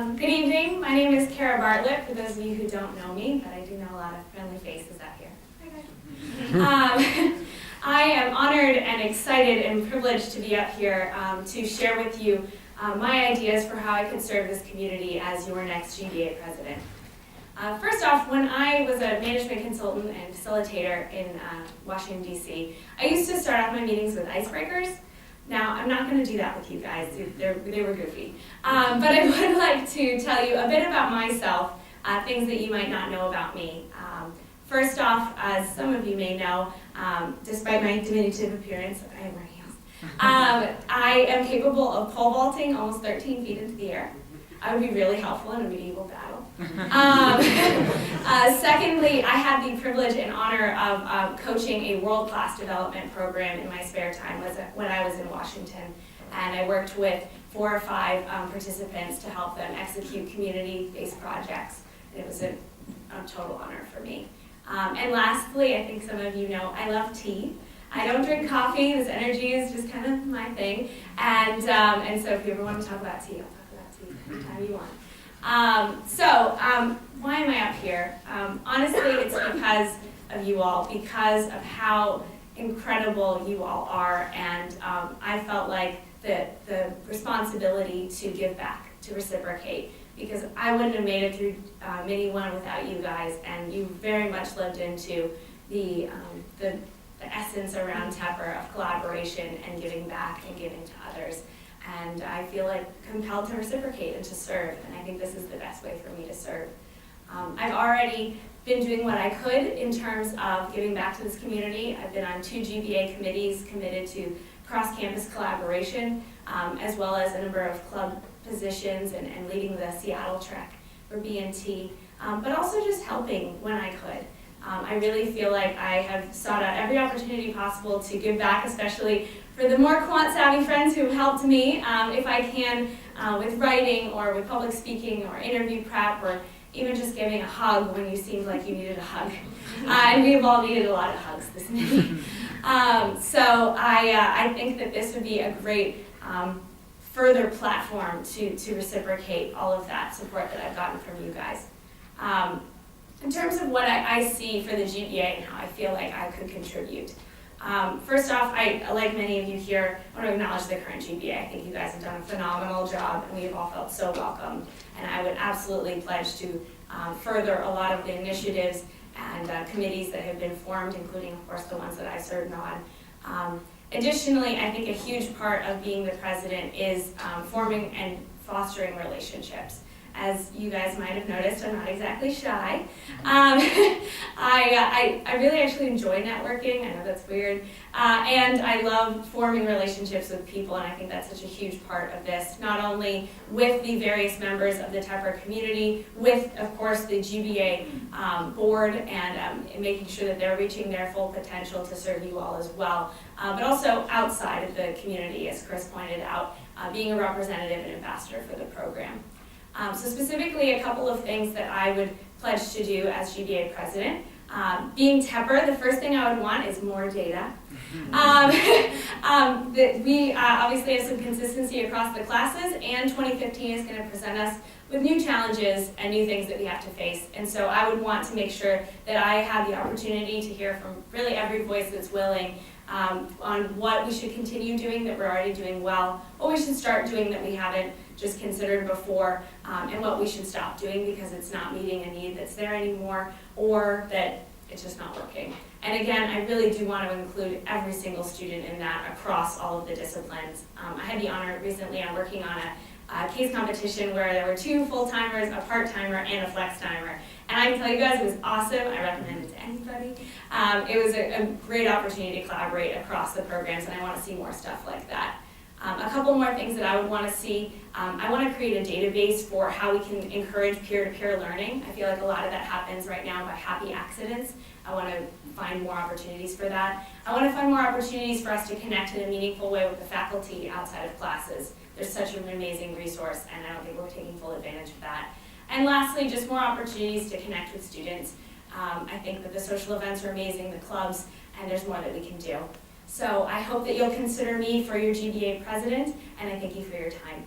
Good evening. My name is Kera Bartlett, for those of you who don't know me, but I do know a lot of friendly faces out here. Hi, guys. I am honored and excited and privileged to be up here to share with you my ideas for how I could serve this community as your next GBA president. First off, when I was a management consultant and facilitator in Washington, D.C., I used to start off my meetings with icebreakers. Now, I'm not going to do that with you guys. They were goofy. But I would like to tell you a bit about myself, things that you might not know about me. First off, as some of you may know, despite my diminutive appearance, I am wearing heels. I am capable of pole vaulting almost 13 feet into the air. I would be really helpful in a medieval battle. Secondly, I had the privilege and honor of coaching a world-class development program in my spare time when I was in Washington. And I worked with 4 or 5 participants to help them execute community-based projects. And it was a total honor for me. And lastly, I think some of you know, I love tea. I don't drink coffee. This energy is just kind of my thing. And so if you ever want to talk about tea, I'll talk about tea anytime you want. Why am I up here? Honestly, it's because of you all, because of how incredible you all are, and I felt like the responsibility to give back, to reciprocate, because I wouldn't have made it through Mini One without you guys, and you very much lived into the essence around Tepper of collaboration and giving back and giving to others. And I feel like compelled to reciprocate and to serve, and I think this is the best way for me to serve. I've already been doing what I could in terms of giving back to this community. I've been on 2 GBA committees committed to cross-campus collaboration, as well as a number of club positions and leading the Seattle Trek for B&T, but also just helping when I could. I really feel like I have sought out every opportunity possible to give back, especially for the more quant-savvy friends who helped me, if I can, with writing or with public speaking or interview prep, or even just giving a hug when you seemed like you needed a hug. And we've all needed a lot of hugs this meeting. So I think that this would be a great further platform to reciprocate all of that support that I've gotten from you guys. In terms of what I see for the GBA and how I feel like I could contribute. First off, like many of you here, want to acknowledge the current GBA. I think you guys have done a phenomenal job, and we have all felt so welcome. And I would absolutely pledge to further a lot of the initiatives and committees that have been formed, including, of course, the ones that I served on. Additionally, I think a huge part of being the president is forming and fostering relationships. As you guys might have noticed, I'm not exactly shy. I really actually enjoy networking. I know that's weird. And I love forming relationships with people, and I think that's such a huge part of this, not only with the various members of the Tepper community, with, of course, the GBA board, and making sure that they're reaching their full potential to serve you all as well, but also outside of the community, as Chris pointed out, being a representative and ambassador for the program. So specifically, a couple of things that I would pledge to do as GBA president. Being Tepper, the first thing I would want is more data. We obviously have some consistency across the classes, and 2015 is going to present us with new challenges and new things that we have to face. And so I would want to make sure that I have the opportunity to hear from really every voice that's willing on what we should continue doing that we're already doing well, what we should start doing that we haven't just considered before, and what we should stop doing because it's not meeting a need that's there anymore, or that it's just not working. And again, I really do want to include every single student in that across all of the disciplines. I had the honor recently of working on a case competition where there were 2 full-timers, a part-timer, and a flex-timer. And I can tell you guys, it was awesome. I recommend it to anybody. It was a great opportunity to collaborate across the programs, and I want to see more stuff like that. A couple more things that I would want to see. I want to create a database for how we can encourage peer-to-peer learning. I feel like a lot of that happens right now by happy accidents. I want to find more opportunities for that. I want to find more opportunities for us to connect in a meaningful way with the faculty outside of classes. There's such an amazing resource, and I don't think we're taking full advantage of that. And lastly, just more opportunities to connect with students. I think that the social events are amazing, the clubs, and there's more that we can do. So I hope that you'll consider me for your GBA president, and I thank you for your time.